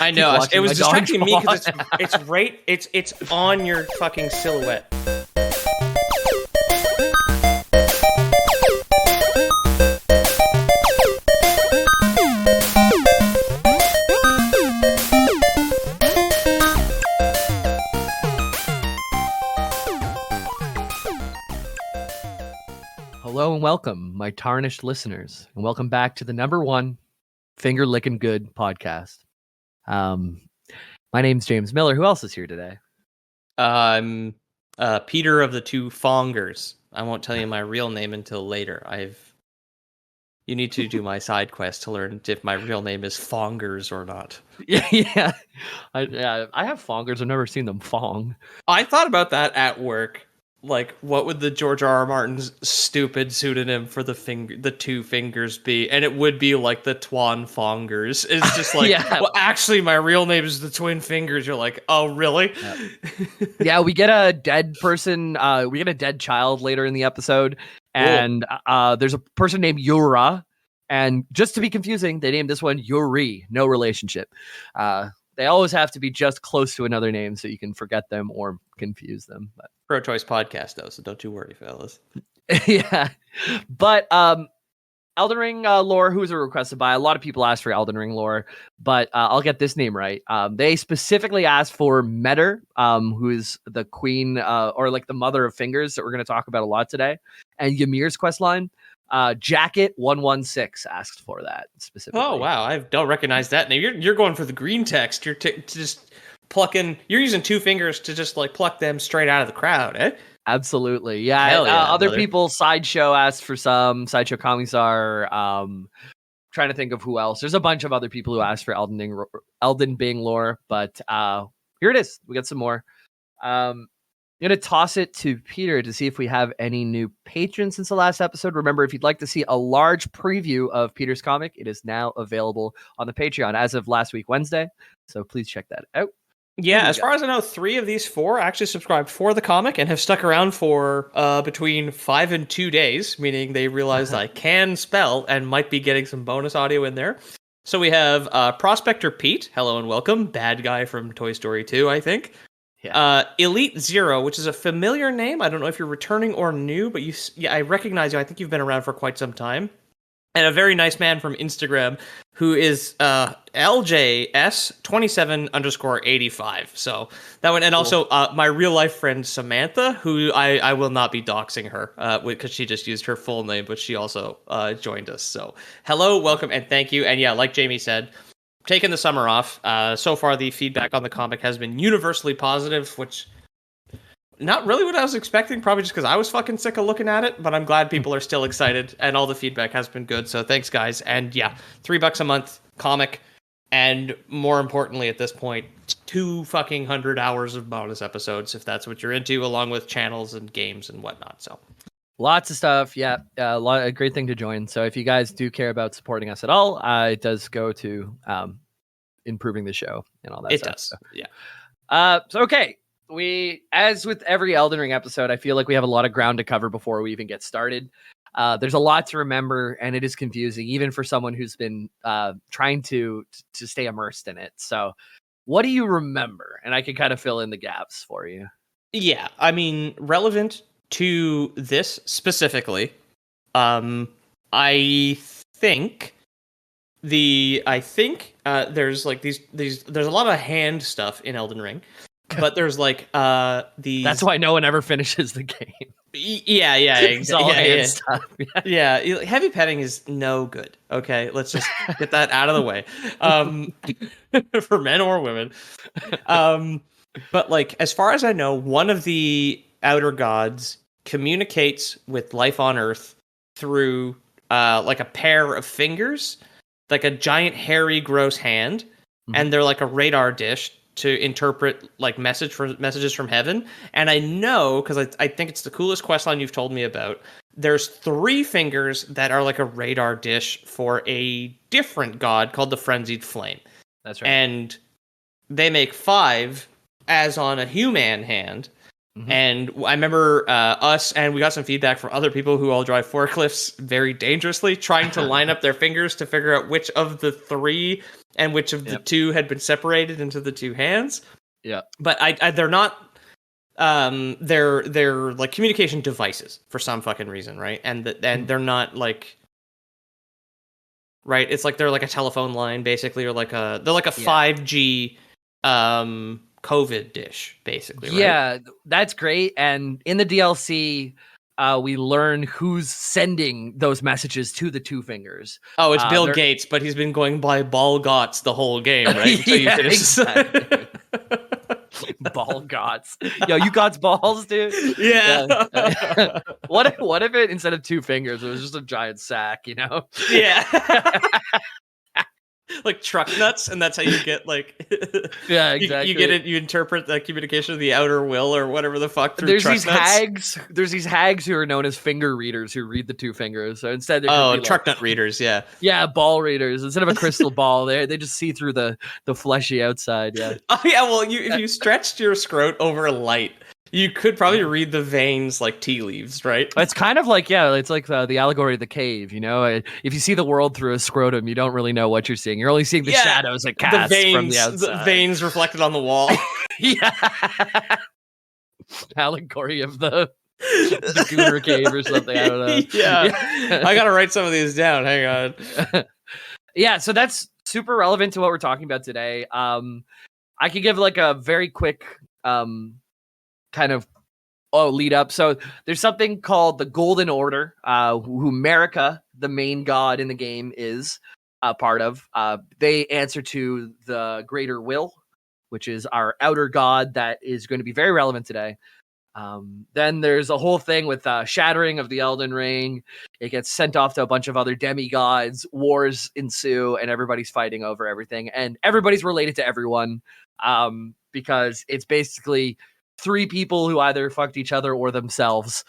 I know. It was distracting me because it's on your fucking silhouette. Hello and welcome, my tarnished listeners, and welcome back to the #1 Finger Licking Good podcast. My name's James Miller. Who else is here today? I'm Peter of the Two Fongers. I won't tell you my real name until later. You need to do my side quest to learn if my real name is Fongers or not. Yeah. I have Fongers. I've never seen them fong. I thought about that at work. Like, what would the George R.R. Martin's stupid pseudonym for the two fingers be? And it would be like the Twan Fongers. It's just like, well, actually, my real name is the Twin Fingers. You're like, oh, really? Yeah, we get a dead person. We get a dead child later in the episode. And there's a person named Yura. And just to be confusing, they named this one Yuri. No relationship. They always have to be just close to another name so you can forget them or confuse them. But pro-choice podcast, though, so don't you worry, fellas. Yeah. But Elden Ring lore, who was requested by? A lot of people asked for Elden Ring lore, but I'll get this name right. They specifically asked for Metyr, who is the queen or like the mother of fingers that we're going to talk about a lot today, and Ymir's quest line. Jacket 116 asked for that specifically. Oh wow, I don't recognize that name. You're going for the green text. You're just plucking. You're using two fingers to just like pluck them straight out of the crowd, eh? Absolutely, yeah. Hell yeah, other people, Sideshow asked for some. Sideshow Commissar. Trying to think of who else. There's a bunch of other people who asked for Elden Bing lore, but here it is. We got some more. I'm going to toss it to Peter to see if we have any new patrons since the last episode. Remember, if you'd like to see a large preview of Peter's comic, it is now available on the Patreon as of last week, Wednesday. So please check that out. Yeah, as far as I know, 3 of these 4 actually subscribed for the comic and have stuck around for between 5 and 2 days, meaning they realized I can spell and might be getting some bonus audio in there. So we have Prospector Pete. Hello and welcome. Bad guy from Toy Story 2, I think. Yeah. Elite Zero, which is a familiar name. I don't know if you're returning or new, but I recognize you. I think you've been around for quite some time. And a very nice man from Instagram who is LJS27_85. So that one, and cool. Also my real life friend Samantha, who I will not be doxing her because she just used her full name, but she also joined us. So hello, welcome, and thank you. And yeah, like Jamie said, taking the summer off. So far, the feedback on the comic has been universally positive, which not really what I was expecting, probably just because I was fucking sick of looking at it, but I'm glad people are still excited, and all the feedback has been good, so thanks, guys. And yeah, $3 a month comic, and more importantly at this point, 200 hours of bonus episodes, if that's what you're into, along with channels and games and whatnot, so... Lots of stuff, yeah. A great thing to join. So if you guys do care about supporting us at all, it does go to improving the show and all that stuff. It does, so. Yeah. So, okay. As with every Elden Ring episode, I feel like we have a lot of ground to cover before we even get started. There's a lot to remember, and it is confusing, even for someone who's been trying to stay immersed in it. So what do you remember? And I can kind of fill in the gaps for you. Yeah, I mean, relevant to this specifically, I think there's like these there's a lot of hand stuff in Elden Ring, but there's like these. That's why no one ever finishes the game. Yeah, exactly. Stuff. Yeah, heavy petting is no good. Okay, let's just get that out of the way. For men or women. But like, as far as I know, one of the outer gods communicates with life on Earth through like a pair of fingers, like a giant hairy gross hand, and they're like a radar dish to interpret like messages from heaven. And I know, because I think it's the coolest questline you've told me about, there's 3 fingers that are like a radar dish for a different god called the Frenzied Flame. That's right. And they make 5 as on a human hand. And I remember us, and we got some feedback from other people who all drive forklifts very dangerously, trying to line up their fingers to figure out which of the 3 and which of the two had been separated into the two hands. Yeah, but they're not. They're like communication devices for some fucking reason, right? And they're not like. Right, it's like they're like a telephone line, basically, or they're like a 5G COVID dish, basically. Right? Yeah, that's great. And in the DLC, we learn who's sending those messages to the Two Fingers. Oh, it's Bill Gates, but he's been going by Ball Gots the whole game, right? Until you finish. Exactly. Ball Gots. Yo, you got balls, dude? Yeah. What if it, instead of 2 fingers, it was just a giant sack, you know? Yeah. Like truck nuts, and that's how you get like. Yeah, exactly. You get it. You interpret the communication of the outer will or whatever the fuck through There's truck these nuts. hags. There's these hags who are known as finger readers who read the 2 fingers. So instead, they're truck nut readers. Yeah. Yeah, ball readers. Instead of a crystal ball, they just see through the fleshy outside. Yeah. Oh yeah. Well, if you stretched your scrot over light, you could probably read the veins like tea leaves, right? It's kind of like, it's like the allegory of the cave, you know? If you see the world through a scrotum, you don't really know what you're seeing. You're only seeing the shadows it casts from the outside. The veins reflected on the wall. Yeah. Allegory of the Gooner cave or something. I don't know. Yeah. I got to write some of these down. Hang on. Yeah, so that's super relevant to what we're talking about today. I could give like a very quick kind of lead up. So there's something called the Golden Order, who Marika, the main god in the game, is a part of. They answer to the Greater Will, which is our outer god that is going to be very relevant today. Then there's a whole thing with shattering of the Elden Ring. It gets sent off to a bunch of other demigods. Wars ensue, and everybody's fighting over everything. And everybody's related to everyone, because it's basically 3 people who either fucked each other or themselves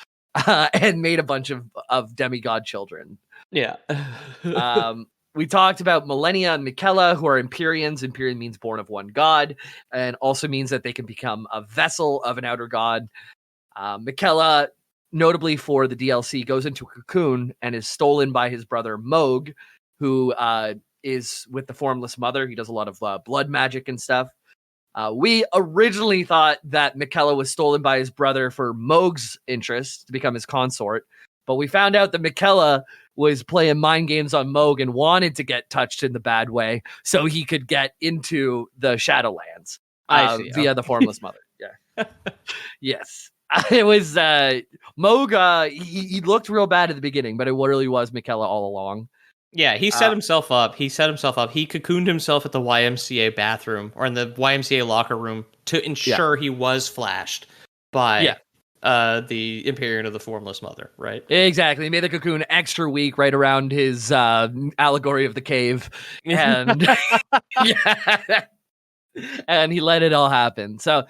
and made a bunch of demigod children. Yeah. We talked about Millennia and Miquella, who are Empyreans. Empyrean means born of one god, and also means that they can become a vessel of an outer god. Miquella, notably for the DLC, goes into a cocoon and is stolen by his brother Moog, who is with the Formless Mother. He does a lot of blood magic and stuff. We originally thought that Miquella was stolen by his brother for Moog's interest to become his consort, but we found out that Miquella was playing mind games on Moog and wanted to get touched in the bad way so he could get into the Shadowlands via the Formless Mother. Yeah. Yes. It was Moog. He looked real bad at the beginning, but it really was Miquella all along. Yeah, he set himself up. He cocooned himself at the YMCA bathroom or in the YMCA locker room to ensure he was flashed by the Empyrean of the Formless Mother, right? Exactly. He made the cocoon extra weak right around his allegory of the cave. And and he let it all happen. So,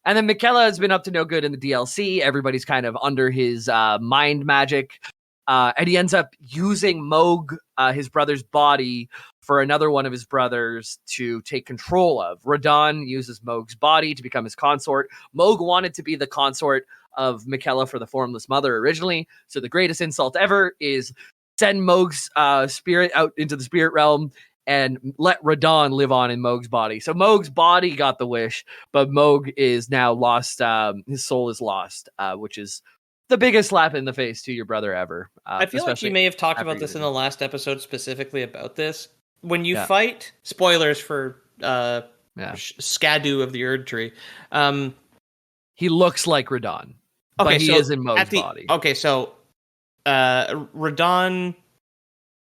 and then Miquella has been up to no good in the DLC. Everybody's kind of under his mind magic. And he ends up using Moog, his brother's body, for another one of his brothers to take control of. Radon uses Moog's body to become his consort. Moog wanted to be the consort of Miquella for the Formless Mother originally. So the greatest insult ever is send Moog's spirit out into the spirit realm and let Radon live on in Moog's body. So Moog's body got the wish, but Moog is now lost. His soul is lost, which is the biggest slap in the face to your brother ever. I feel like you may have talked about this in the last episode specifically about this. When you fight, spoilers for Skadu of the Erdtree. He looks like Radon, but he is in Moog's body. Okay, so Radon,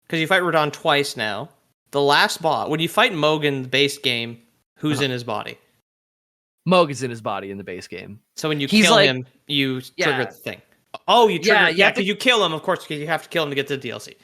because you fight Radon twice now. The last boss, when you fight Moog in the base game, who's in his body? Moog is in his body in the base game. So when you kill him, you trigger the thing. Oh, you trigger. Yeah, because you kill him, of course, because you have to kill him to get to the DLC.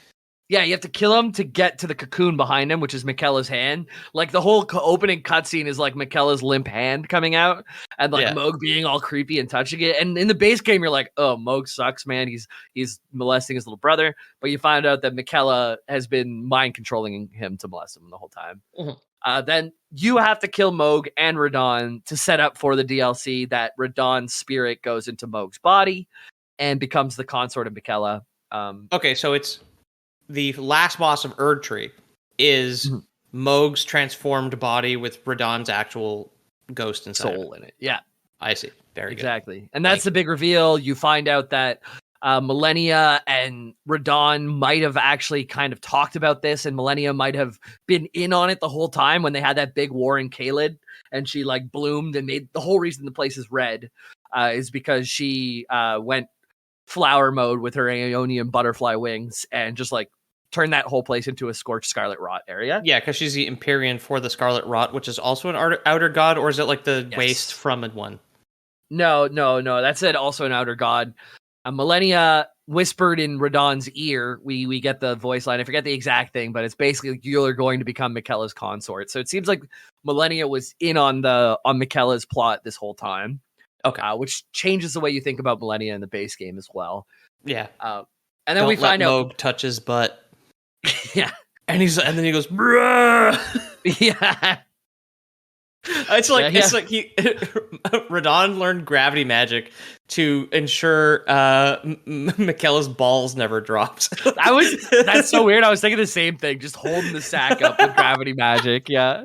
Yeah, you have to kill him to get to the cocoon behind him, which is Miquella's hand. Like, the whole opening cutscene is like Miquella's limp hand coming out, and like Moog being all creepy and touching it. And in the base game, you're like, oh, Moog sucks, man. He's molesting his little brother. But you find out that Miquella has been mind controlling him to molest him the whole time. Mm-hmm. Then you have to kill Moog and Radon to set up for the DLC that Radon's spirit goes into Moog's body and becomes the consort of Miquella. Okay, so it's the last boss of Erdtree is Mohg's transformed body with Radahn's actual ghost inside soul in it. Yeah, I see. Very exactly. Good. And that's the big reveal. You find out that Millennia and Radahn might have actually kind of talked about this, and Millennia might have been in on it the whole time when they had that big war in Caelid, and she like bloomed and made the whole reason the place is red is because she went flower mode with her Aeonian butterfly wings and just like turned that whole place into a scorched scarlet rot area. Yeah, because she's the Empyrean for the Scarlet Rot, which is also an outer god, or is it like the waste from one? No. That's it. Also an outer god. Millennia whispered in Radahn's ear. We get the voice line. I forget the exact thing, but it's basically you're going to become Miquella's consort. So it seems like Millennia was in on Miquella's plot this whole time. Okay, which changes the way you think about Millennia in the base game as well. Yeah, and then we find out Mohg touch his butt. Yeah, and then he goes, bruh. Yeah. It's like Radahn learned gravity magic to ensure Miquella's balls never dropped. That's so weird. I was thinking the same thing, just holding the sack up with gravity magic. Yeah.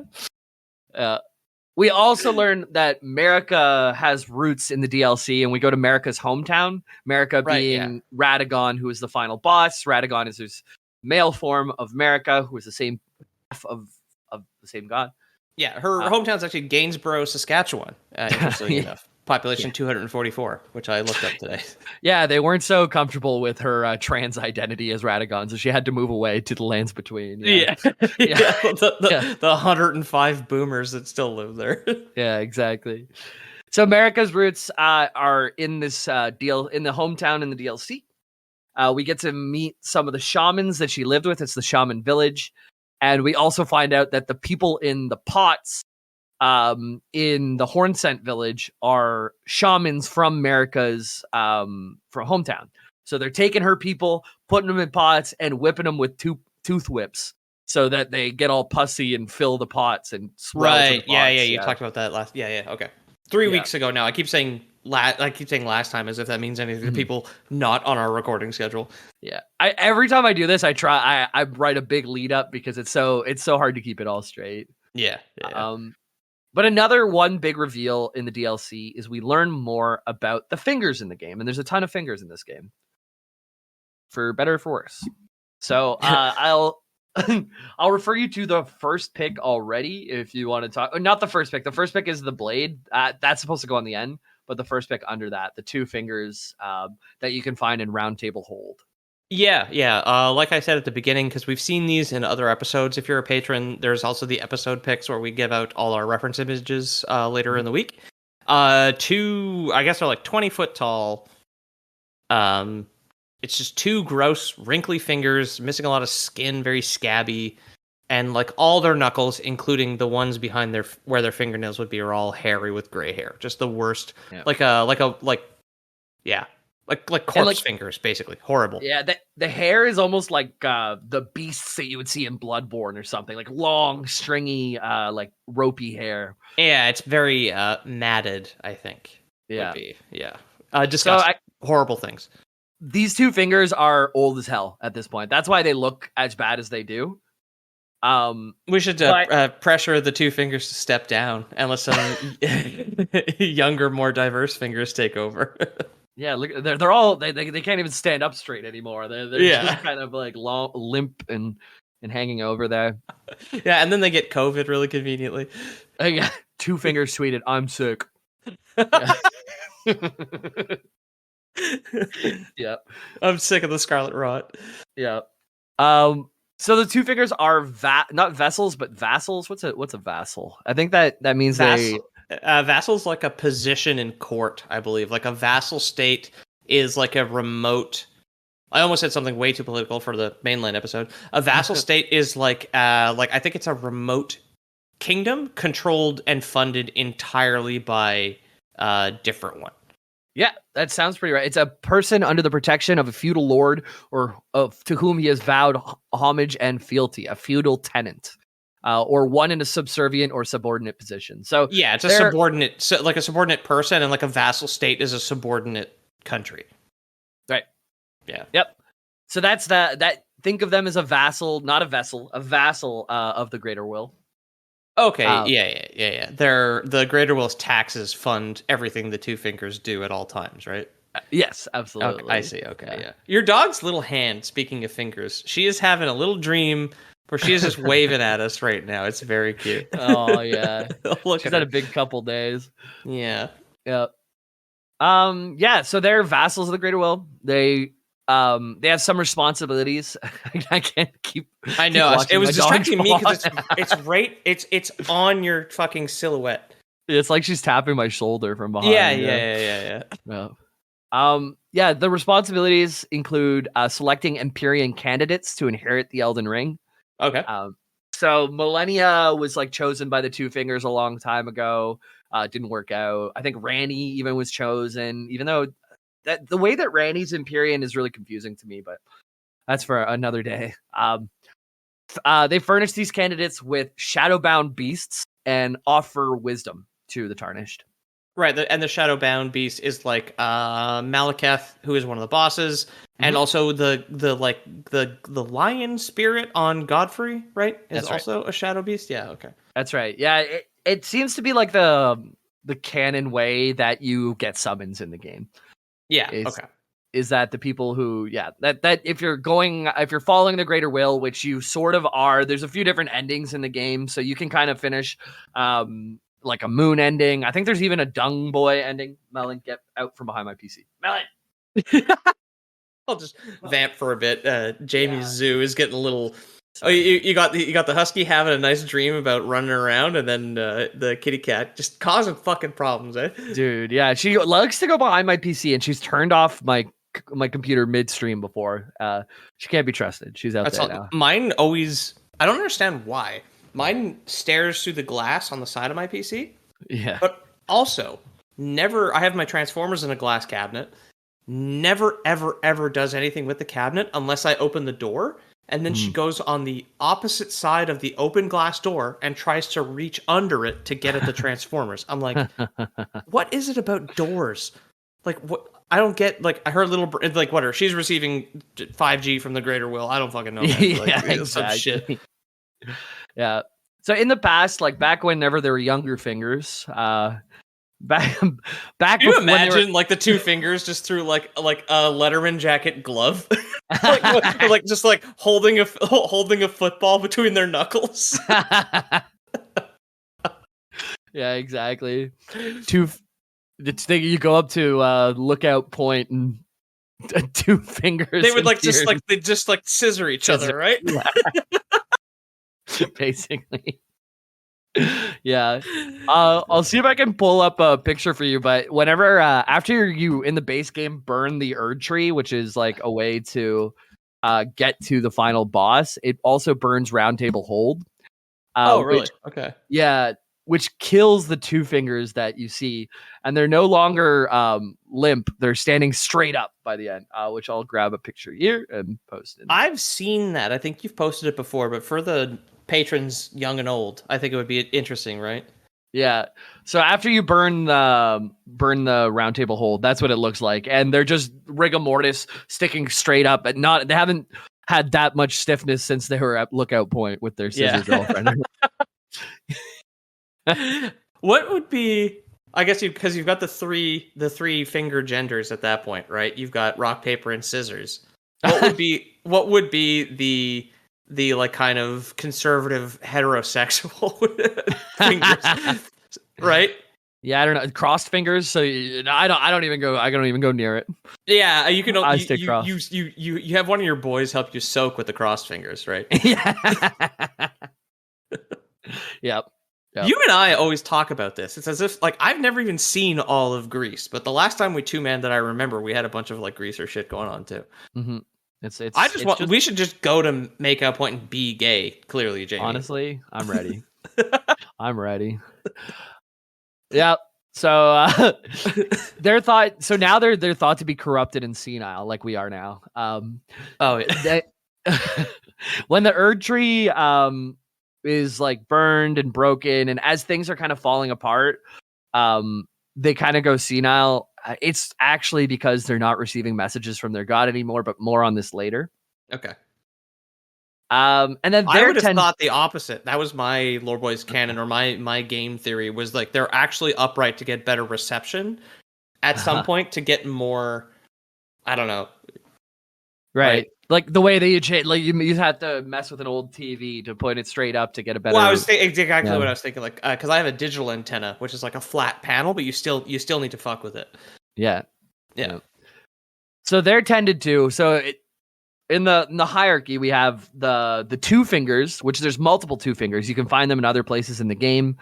We also learned that Marika has roots in the DLC, and we go to Marika's hometown. Marika being Radagon, who is the final boss. Radagon is his male form of Marika, who is the same of the same god. Yeah, her hometown's actually Gainsborough, Saskatchewan, interestingly enough. Population 244, which I looked up today. Yeah, they weren't so comfortable with her trans identity as Radagon, so she had to move away to the lands between. Yeah. The 105 boomers that still live there. Yeah, exactly. So Marika's roots are in this in the hometown in the DLC. We get to meet some of the shamans that she lived with. It's the shaman village. And we also find out that the people in the pots in the Hornsent village are shamans from Marika's from hometown. So they're taking her people, putting them in pots, and whipping them with tooth whips so that they get all pussy and fill the pots and swell. Right. Yeah. You talked about that last. Yeah. Okay. 3 weeks ago now. I keep saying last time as if that means anything to people not on our recording schedule. Yeah. Every time I do this, I write a big lead up because it's so hard to keep it all straight. Yeah. But another one big reveal in the DLC is we learn more about the fingers in the game, and there's a ton of fingers in this game, for better or for worse. So I'll refer you to the first pick already if you want to talk. Not the first pick. The first pick is the blade. That's supposed to go on the end. But the first pick under that, the two fingers that you can find in Round Table Hold. Yeah. Like I said at the beginning, because we've seen these in other episodes. If you're a patron, there's also the episode picks where we give out all our reference images later in the week. Two, I guess they're like 20 foot tall. It's just two gross, wrinkly fingers, missing a lot of skin, very scabby. And like all their knuckles, including the ones behind where their fingernails would be, are all hairy with gray hair. Just the worst. Yeah. Like corpse fingers, basically. Horrible. Yeah, the hair is almost like the beasts that you would see in Bloodborne or something. Like long, stringy, like ropey hair. Yeah, it's very matted, I think. Yeah. Disgusting. Horrible things. These two fingers are old as hell at this point. That's why they look as bad as they do. We should pressure the two fingers to step down and let some younger, more diverse fingers take over. Yeah, look, they're all they can't even stand up straight anymore. They're just kind of like limp and hanging over there. Yeah, and then they get COVID really conveniently. Yeah, two fingers tweeted, "I'm sick." Yeah, I'm sick of the Scarlet Rot. Yeah. So the two fingers are not vessels, but vassals. What's a vassal? I think that means vassal's like a position in court, I believe. Like a vassal state is like a remote. I almost said something way too political for the mainland episode. A vassal state is like I think it's a remote kingdom controlled and funded entirely by a different one. Yeah, that sounds pretty right. It's a person under the protection of a feudal lord or to whom he has vowed homage and fealty, a feudal tenant, or one in a subservient or subordinate position. So yeah, it's a subordinate, like a subordinate person, and like a vassal state is a subordinate country. Right. Yeah. Yep. So that's that think of them as a vassal, not a vessel, a vassal of the Greater Will. Okay, yeah. The Greater Will's taxes fund everything the Two Fingers do at all times, right? Yes, absolutely. Okay, I see. Okay, yeah. Your dog's little hand, speaking of fingers, she is having a little dream where she is just waving at us right now. It's very cute. Oh, yeah. Look She's at had her. a big couple days. Yeah. Yeah. Yeah, so they're vassals of the Greater Will. They have some responsibilities. I can't keep. I know. It was distracting me because it's on your fucking silhouette. It's like she's tapping my shoulder from behind. Yeah. Yeah, the responsibilities include selecting Empyrean candidates to inherit the Elden Ring. Okay. So Millennia was like chosen by the Two Fingers a long time ago. Didn't work out. I think Randy even was chosen, even though the way that Randy's Empyrean is really confusing to me, but that's for another day. They furnish these candidates with shadowbound beasts and offer wisdom to the Tarnished. Right, and the Shadowbound beast is like Malekith, who is one of the bosses, and also the lion spirit on Godfrey, right? Is also a shadow beast. Yeah, okay. That's right. Yeah, it seems to be like the canon way that you get summons in the game. Yeah. Is that the people who that if you're following the Greater Will, which you sort of are, there's a few different endings in the game, so you can kind of finish like a moon ending. I think there's even a dung boy ending. Melon, get out from behind my PC. Melon. I'll just vamp for a bit. Jamie's zoo is getting a little. Oh, you got the husky having a nice dream about running around, and then the kitty cat just causing fucking problems, eh? Dude, yeah, she likes to go behind my PC, and she's turned off my computer midstream before. She can't be trusted. She's out there now. Mine always. I don't understand why. Mine stares through the glass on the side of my PC. Yeah. But also, never. I have my Transformers in a glass cabinet. Never, ever does anything with the cabinet unless I open the door. And then she goes on the opposite side of the open glass door and tries to reach under it to get at the Transformers. I'm like, what is it about doors? Like, what? I don't get. Like, I heard whatever. She's receiving 5G from the Greater Will. I don't fucking know. Yeah, exactly. Some shit. Yeah. So in the past, like back whenever there were younger fingers, back. Can you imagine like the Two Fingers just threw like a Letterman jacket glove, just holding a football between their knuckles. Yeah, exactly. You go up to lookout point and Two Fingers. They would they scissor each other, right? Yeah. Basically. Yeah. I'll see if I can pull up a picture for you, but whenever after you in the base game burn the Erdtree, which is like a way to get to the final boss, it also burns Round Table Hold. Oh, really? Okay. Yeah, which kills the Two Fingers that you see, and they're no longer limp. They're standing straight up by the end, which I'll grab a picture here and post it. I've seen that. I think you've posted it before, but for the patrons young and old, I think it would be interesting, right? Yeah. So after you burn the Round Table Hold, that's what it looks like, and they're just rigor mortis sticking straight up, but they haven't had that much stiffness since they were at lookout point with their scissor girlfriend. What would be? I guess because you've got the three finger genders at that point, right? You've got rock, paper, and scissors. What would be the like kind of conservative heterosexual fingers, right? Yeah, I don't know. Crossed fingers, so I don't even go near it. Yeah, you can. I stay crossed. You have one of your boys help you soak with the crossed fingers, right? Yeah. Yep. You and I always talk about this. It's as if like I've never even seen all of Greece, but the last time we two-man that I remember, we had a bunch of like greaser shit going on too. Mm-hmm. We should just go to make a point and be gay. Clearly, Jamie. Honestly, I'm ready. I'm ready. Yeah. So they're thought. So now they're thought to be corrupted and senile, like we are now. Oh yeah. When the Erdtree is like burned and broken, and as things are kind of falling apart, they kind of go senile. It's actually because they're not receiving messages from their god anymore, but more on this later. Okay. And then I would have thought the opposite. That was my Lore Boys canon, or my game theory was like they're actually upright to get better reception at some point to get more. I don't know. Right. Like the way that you change, like you have to mess with an old TV to point it straight up to get a better. Well, I was thinking exactly what I was thinking, like because I have a digital antenna, which is like a flat panel, but you still need to fuck with it. Yeah. Yeah. So they're tended to. So in the hierarchy, we have the two fingers, which there's multiple two fingers. You can find them in other places in the game.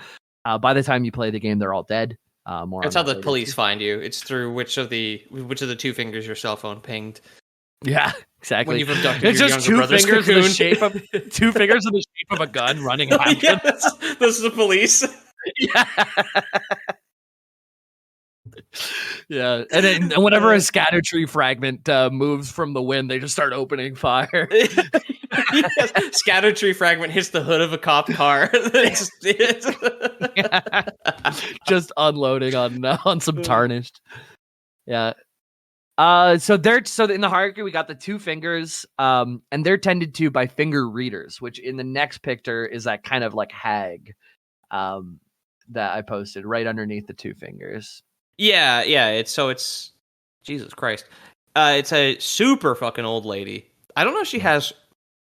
By the time you play the game, they're all dead. That's how the police find you. It's through which of the two fingers your cell phone pinged. Yeah, exactly. When you've abducted it's your just younger two brother's fingers in cocoon. the shape of two fingers in the shape of a gun running after. Yes, this is the police. Yeah. Yeah, and then whenever a scatter tree fragment moves from the wind, they just start opening fire. Yes. Scatter tree fragment hits the hood of a cop car. Just unloading on some tarnished. Yeah. So in the hierarchy we got the two fingers, and they're tended to by finger readers, which in the next picture is that kind of like hag, that I posted right underneath the two fingers. Yeah. It's Jesus Christ. It's a super fucking old lady. I don't know if she has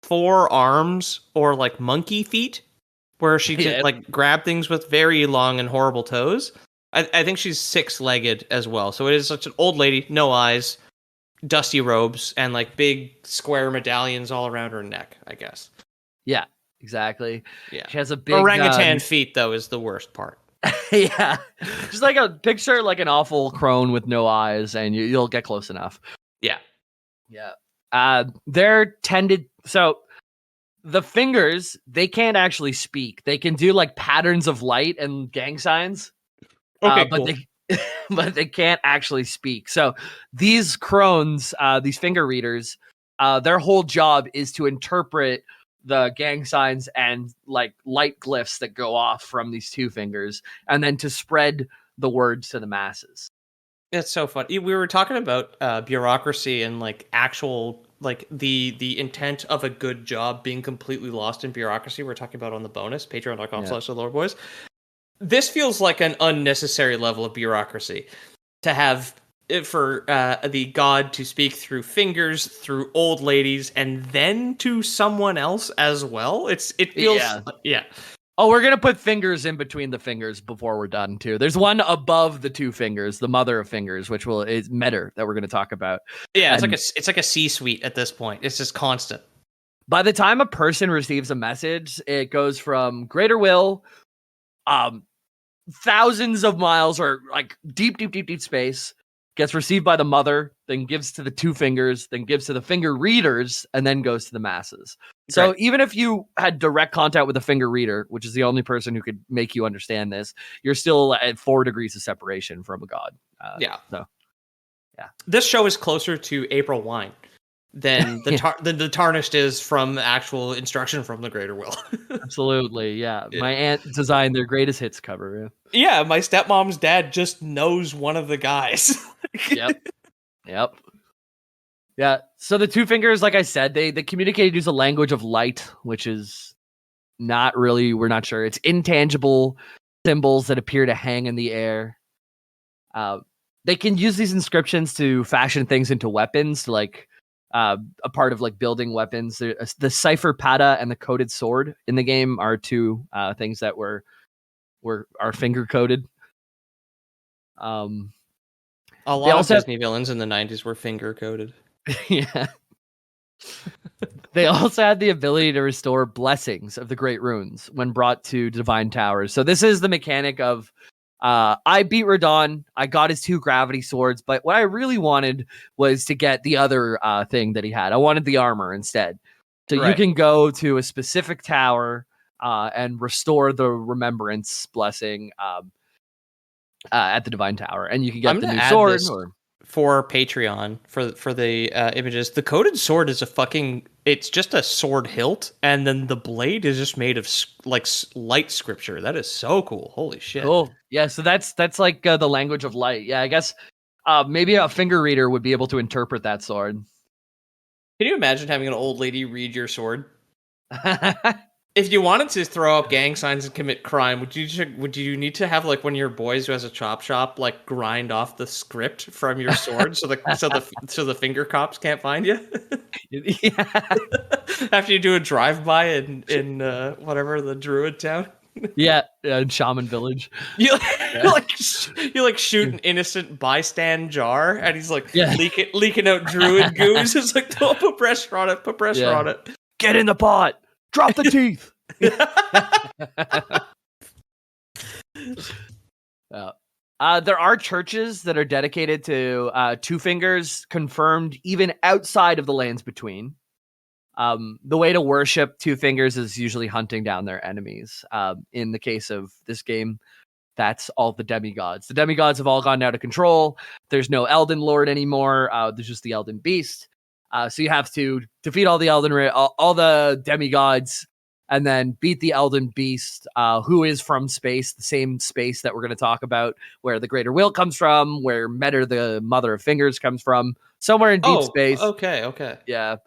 4 arms or like monkey feet, where she can like grab things with very long and horrible toes. I think she's 6-legged as well. So it is such an old lady, no eyes, dusty robes, and like big square medallions all around her neck, I guess. Yeah, exactly. Yeah. She has a big orangutan feet, though, is the worst part. Yeah. Just like a picture, like an awful crone with no eyes, and you'll get close enough. Yeah. Yeah. They're tended. So the fingers, they can't actually speak. They can do like patterns of light and gang signs. Okay, but cool. but they can't actually speak. So these crones, these finger readers, their whole job is to interpret the gang signs and like light glyphs that go off from these two fingers, and then to spread the words to the masses. It's so fun. We were talking about bureaucracy and like actual like the intent of a good job being completely lost in bureaucracy. We're talking about on the bonus patreon.com/theloreboys. This feels like an unnecessary level of bureaucracy to have for the god to speak through fingers, through old ladies, and then to someone else as well. It feels yeah. Oh, we're gonna put fingers in between the fingers before we're done too. There's one above the two fingers, the mother of fingers, which is Metyr, that we're gonna talk about. Yeah, it's like a C-suite at this point. It's just constant. By the time a person receives a message, it goes from greater will, thousands of miles or like deep space, gets received by the mother, then gives to the two fingers, then gives to the finger readers, and then goes to the masses. So right. Even if you had direct contact with a finger reader, which is the only person who could make you understand this, you're still at 4 degrees of separation from a god. This show is closer to April Wine than the Tarnished is from actual instruction from the Greater Will. Absolutely, yeah. My aunt designed their greatest hits cover. Yeah, my stepmom's dad just knows one of the guys. Yep. Yeah. So the two fingers, like I said, they communicate use a language of light, which is not really, we're not sure. It's intangible symbols that appear to hang in the air. They can use these inscriptions to fashion things into weapons, like a part of like building weapons. The cipher pada and the coded sword in the game are two things that are finger coded. A lot of Disney villains in the 90s were finger coded. Yeah. They also had the ability to restore blessings of the great runes when brought to divine towers. So this is the mechanic of I beat Radon. I got his 2 gravity swords, but what I really wanted was to get the other thing that he had. I wanted the armor instead. So you can go to a specific tower and restore the remembrance blessing at the divine tower, and you can get the new sword. For Patreon, for the images, the coded sword is it's just a sword hilt, and then the blade is just made of like light scripture. That is so cool. Holy shit. Cool. Yeah, so that's like the language of light. Yeah, I guess maybe a finger reader would be able to interpret that sword. Can you imagine having an old lady read your sword? If you wanted to throw up gang signs and commit crime, would you need to have like one of your boys who has a chop shop like grind off the script from your sword so the finger cops can't find you? Yeah. After you do a drive by in whatever the druid town. Yeah, in Shaman Village. You like shoot an innocent bystand jar, and he's like leaking out druid goos. It's like, oh, put pressure on it. Put pressure on it. Get in the pot. Drop the teeth. There are churches that are dedicated to Two Fingers, confirmed even outside of the lands between. The way to worship Two Fingers is usually hunting down their enemies. In the case of this game, that's all the demigods. The demigods have all gone out of control. There's no Elden Lord anymore. There's just the Elden Beast. So you have to defeat all the all the demigods, and then beat the Elden Beast, who is from space, the same space that we're going to talk about, where the Greater Will comes from, where Metyr, the Mother of Fingers, comes from, somewhere in deep space. Okay. Yeah.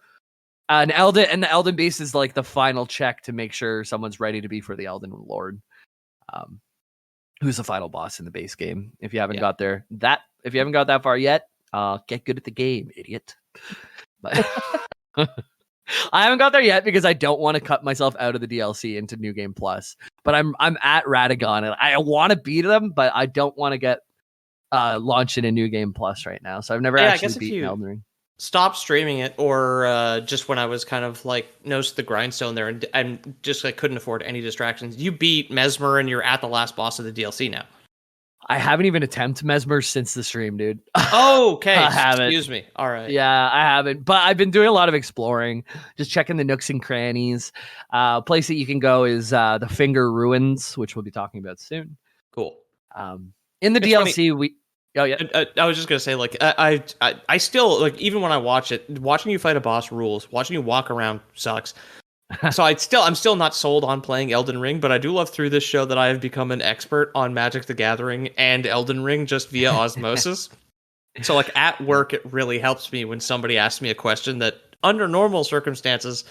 And the Elden Beast is like the final check to make sure someone's ready to be for the Elden Lord, who's the final boss in the base game. If you haven't got that far yet, get good at the game, idiot. But I haven't got there yet because I don't want to cut myself out of the DLC into New Game Plus. But I'm at Radagon and I want to beat them, but I don't want to get launched in a New Game Plus right now. So I've never actually beaten Elden Ring. Stop streaming it, or just when I was kind of like nose to the grindstone there, and just like couldn't afford any distractions. You beat Mesmer, and you're at the last boss of the DLC now. I haven't even attempted Mesmer since the stream, dude. Okay. I haven't. Excuse me. All right. Yeah, I haven't. But I've been doing a lot of exploring, just checking the nooks and crannies. A place that you can go is the Finger Ruins, which we'll be talking about soon. Cool. In the DLC, I was just gonna say, like, I still, like, even when I watch it, watching you fight a boss rules. Watching you walk around sucks. So I'm still not sold on playing Elden Ring, but I do love through this show that I have become an expert on Magic the Gathering and Elden Ring just via osmosis. So like at work, it really helps me when somebody asks me a question that under normal circumstances,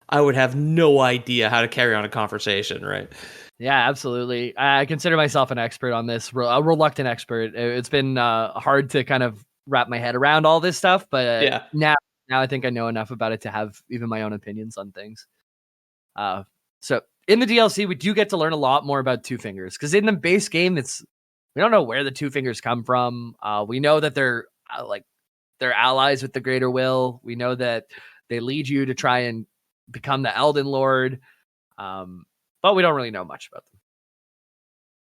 I would have no idea how to carry on a conversation, right? Yeah, absolutely. I consider myself an expert on this, a reluctant expert. It's been hard to kind of wrap my head around all this stuff, but now I think I know enough about it to have even my own opinions on things. So in the DLC, we do get to learn a lot more about Two Fingers, because in the base game, we don't know where the Two Fingers come from. We know that they're allies with the Greater Will. We know that they lead you to try and become the Elden Lord, but we don't really know much about them.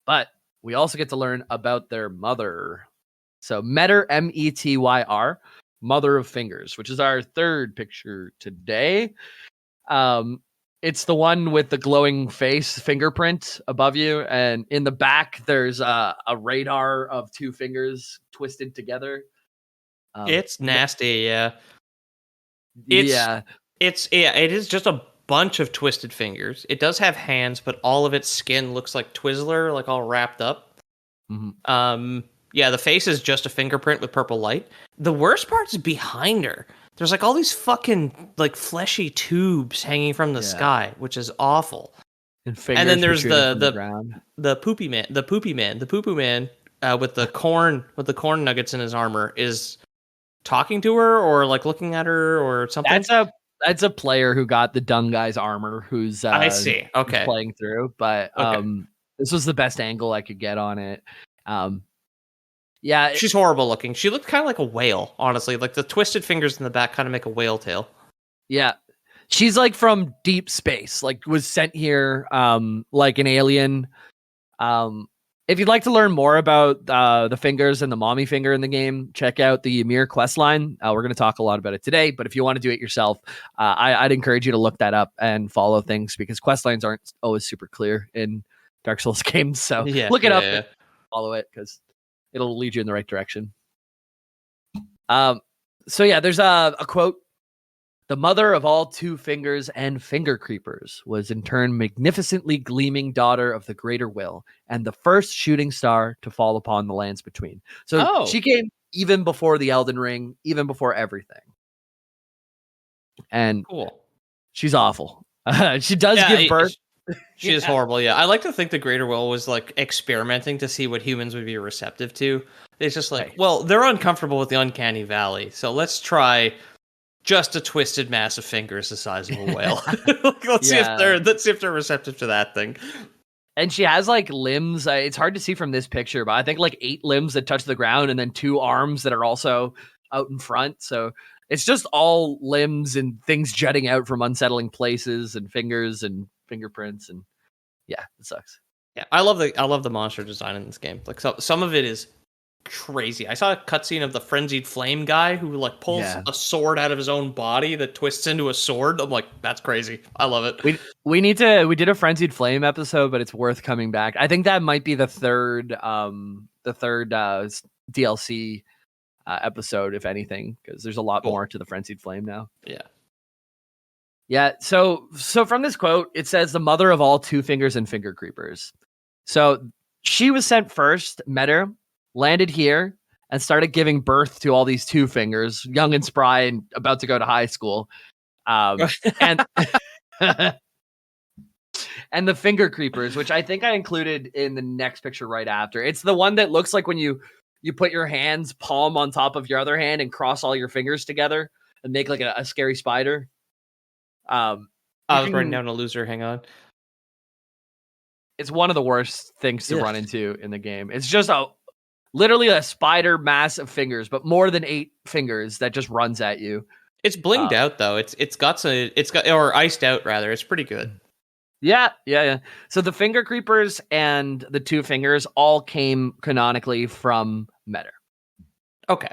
But we also get to learn about their mother. So Metyr, Metyr, Mother of Fingers, which is our third picture today. It's the one with the glowing face fingerprint above you, and in the back there's a radar of two fingers twisted together. It's nasty, yeah. It is just a bunch of twisted fingers. It does have hands, but all of its skin looks like Twizzler, like all wrapped up. Mm-hmm. Yeah, the face is just a fingerprint with purple light. The worst part is behind her. There's like all these fucking like fleshy tubes hanging from the sky, which is awful. And then there's the poopy man with the corn nuggets in his armor is talking to her or like looking at her or something. That's a player who got the dumb guy's armor who's I see. Okay. Playing through, but this was the best angle I could get on it. Yeah, she's horrible looking. She looked kind of like a whale, honestly. Like the twisted fingers in the back kind of make a whale tail. Yeah, she's like from deep space, like was sent here, like an alien. If you'd like to learn more about the fingers and the mommy finger in the game, check out the Ymir questline. We're going to talk a lot about it today, but if you want to do it yourself, I'd encourage you to look that up and follow things, because questlines aren't always super clear in Dark Souls games. So look it up and follow it, because it'll lead you in the right direction. So yeah, there's a quote. The mother of all Two Fingers and Finger Creepers was in turn magnificently gleaming daughter of the Greater Will, and the first shooting star to fall upon the lands between. So she came even before the Elden Ring, even before everything. And she's awful. She does give birth. She is horrible. Yeah, I like to think the Greater Will was like experimenting to see what humans would be receptive to. It's just like, well, they're uncomfortable with the uncanny valley, so let's try just a twisted mass of fingers the size of a whale. Let's see if they're receptive to that thing. And she has like limbs. It's hard to see from this picture, but I think like 8 limbs that touch the ground, and then 2 arms that are also out in front. So it's just all limbs and things jutting out from unsettling places, and fingers and fingerprints, and yeah, it sucks. Yeah, I love the monster design in this game. Like, so some of it is crazy. I saw a cutscene of the frenzied flame guy who like pulls a sword out of his own body that twists into a sword. I'm like, that's crazy. I love it. We did a frenzied flame episode, but it's worth coming back. I think that might be the third DLC episode, if anything, because there's a lot more to the frenzied flame now. Yeah. So from this quote, it says the mother of all two fingers and finger creepers. So she was sent first, Metyr, landed here, and started giving birth to all these two fingers, young and spry and about to go to high school. And and the finger creepers, which I think I included in the next picture right after. It's the one that looks like when you put your hands palm on top of your other hand and cross all your fingers together and make like a scary spider. I was writing down a loser. Hang on. It's one of the worst things to run into in the game. It's just literally a spider mass of fingers, but more than 8 fingers that just runs at you. It's blinged out though. It's got or iced out rather. It's pretty good. Yeah. So the finger creepers and the two fingers all came canonically from Metyr. Okay.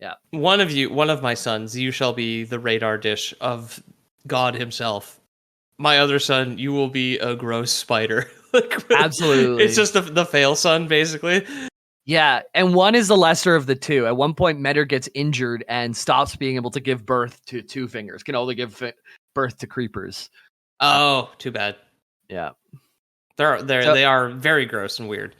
Yeah. One of my sons, you shall be the radar dish of God himself. My other son, you will be a gross spider. Absolutely. It's just the fail son, basically. Yeah, and one is the lesser of the two. At one point, Metyr gets injured and stops being able to give birth to 2 fingers. Can only give birth to creepers. Oh, too bad. Yeah. They are very gross and weird.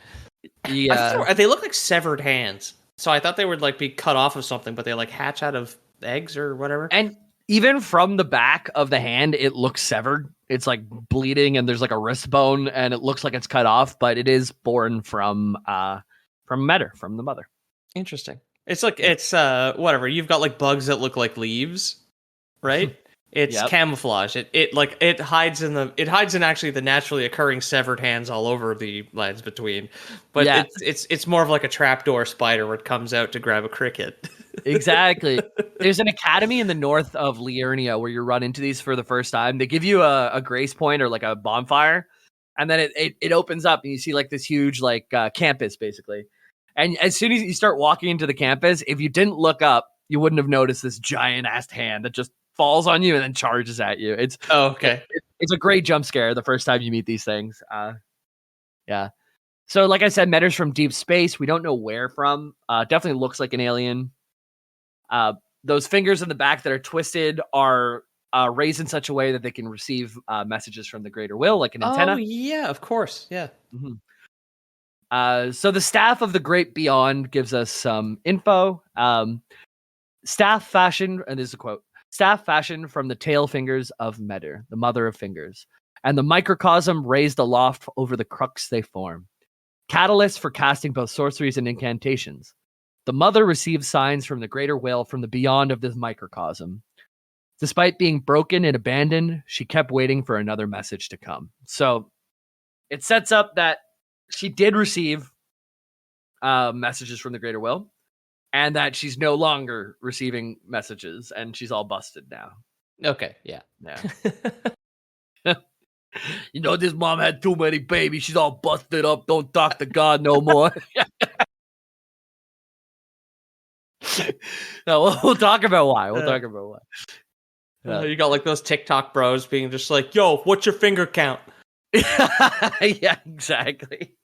Yeah. They look like severed hands. So I thought they would like be cut off of something, but they like hatch out of eggs or whatever. And even from the back of the hand, it looks severed. It's like bleeding, and there's like a wrist bone, and it looks like it's cut off, but it is born from Metyr, from the mother. Interesting. It's like whatever. You've got like bugs that look like leaves, right? It's camouflage. It hides in actually the naturally occurring severed hands all over the lines between. But it's more of like a trapdoor spider where it comes out to grab a cricket. Exactly. There's an academy in the north of Liurnia where you run into these for the first time. They give you a grace point or like a bonfire, and then it opens up and you see like this huge like campus basically. And as soon as you start walking into the campus, if you didn't look up, you wouldn't have noticed this giant ass hand that just falls on you and then charges at you. It's it's a great jump scare the first time you meet these things. Yeah. So like I said, Metyr's from deep space. We don't know where from. Definitely looks like an alien. Those fingers in the back that are twisted are raised in such a way that they can receive messages from the greater will, like an antenna. Oh yeah, of course. Yeah. Mm-hmm. So the staff of the great beyond gives us some info. Staff fashion, and this is a quote, staff fashioned from the tail fingers of Metyr, the mother of fingers, and the microcosm raised aloft over the crux they form. Catalysts for casting both sorceries and incantations. The mother receives signs from the greater will from the beyond of this microcosm. Despite being broken and abandoned, she kept waiting for another message to come. So it sets up that she did receive messages from the greater will, and that she's no longer receiving messages, and she's all busted now. Okay, yeah. You know, this mom had too many babies. She's all busted up. Don't talk to God no more. No, we'll talk about why. You got like those TikTok bros being just like, yo, what's your finger count? Yeah, exactly.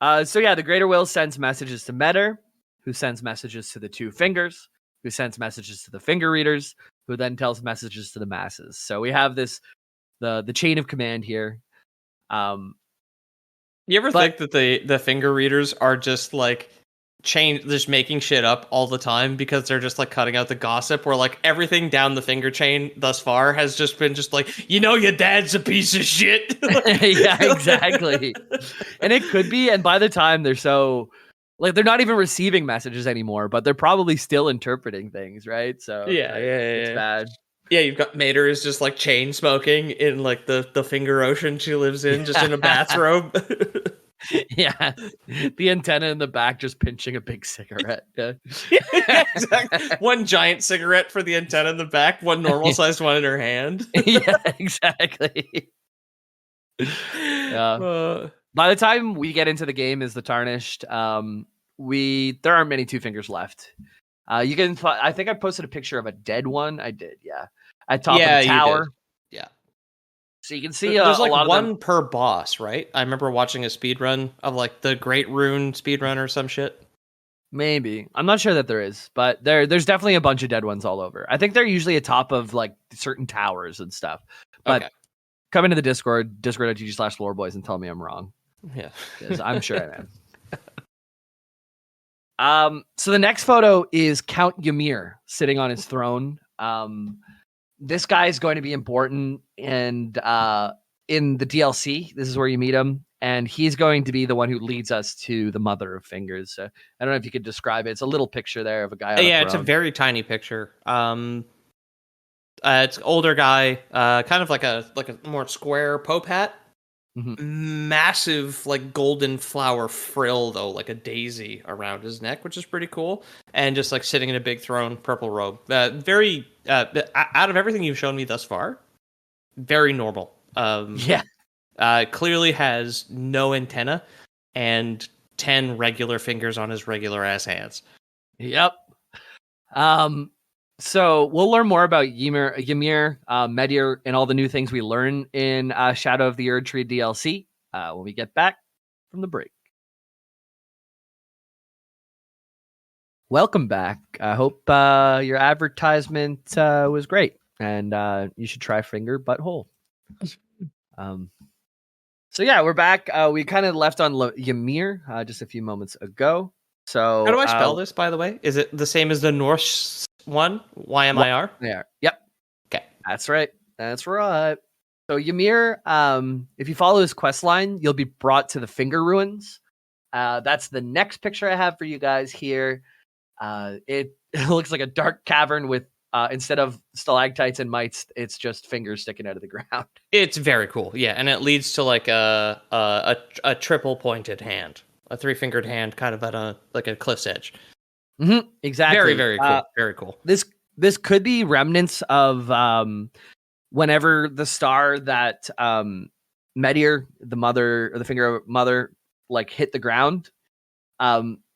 The greater will sends messages to Metyr, who sends messages to the two fingers, who sends messages to the finger readers, who then tells messages to the masses. So we have this the chain of command here. You ever think that the finger readers are just like just making shit up all the time because they're just like cutting out the gossip where like everything down the finger chain thus far has just been just like, your dad's a piece of shit. Yeah, exactly. And it could be, and by the time they're so like they're not even receiving messages anymore, but they're probably still interpreting things, right? So it's bad. Yeah, you've got Metyr is just like chain smoking in like the finger ocean she lives in, just in a bathrobe. Yeah, the antenna in the back just pinching a big cigarette. Yeah, exactly. One giant cigarette for the antenna in the back, one normal sized one in her hand. Yeah, exactly. By the time we get into the game as the Tarnished, there aren't many two fingers left. You can. I think I posted a picture of a dead one. I did, yeah, at top of the tower. Yeah. So you can see there's like a lot one per boss, right? I remember watching a speed run of like the Great Rune speed run or some shit. Maybe. I'm not sure that there is, but there's definitely a bunch of dead ones all over. I think they're usually atop of like certain towers and stuff. But come into the Discord.gg/loreboys and tell me I'm wrong. Yeah. Because I'm sure I am. So the next photo is Count Ymir sitting on his throne. This guy is going to be important, and in the DLC, this is where you meet him, and he's going to be the one who leads us to the Mother of Fingers. So I don't know if you could describe it. It's a little picture there of a guy. It's a very tiny picture. It's an older guy, kind of like a more square Pope hat. Mm-hmm. Massive like golden flower frill though, like a daisy around his neck, which is pretty cool, and just like sitting in a big throne, purple robe. Very out of everything you've shown me thus far, very normal. Clearly has no antenna and 10 regular fingers on his regular ass hands. Yep. So we'll learn more about Ymir, Metyr, and all the new things we learn in Shadow of the Erdtree DLC when we get back from the break. Welcome back. I hope your advertisement was great, and you should try Finger Butthole. So yeah, we're back. We kind of left on Ymir just a few moments ago. So how do I spell this, by the way? Is it the same as the Norse one? Ymir? Yeah. Yep. Okay. That's right. So Ymir, if you follow his quest line, you'll be brought to the Finger Ruins. That's the next picture I have for you guys here. It looks like a dark cavern with instead of stalactites and mites, it's just fingers sticking out of the ground. It's very cool. Yeah, and it leads to like a triple pointed hand. A 3-fingered hand kind of at a cliff's edge. Mm-hmm, exactly. Very, very cool. Very cool. This could be remnants of whenever the star that Metyr, the mother, or the finger mother, like hit the ground.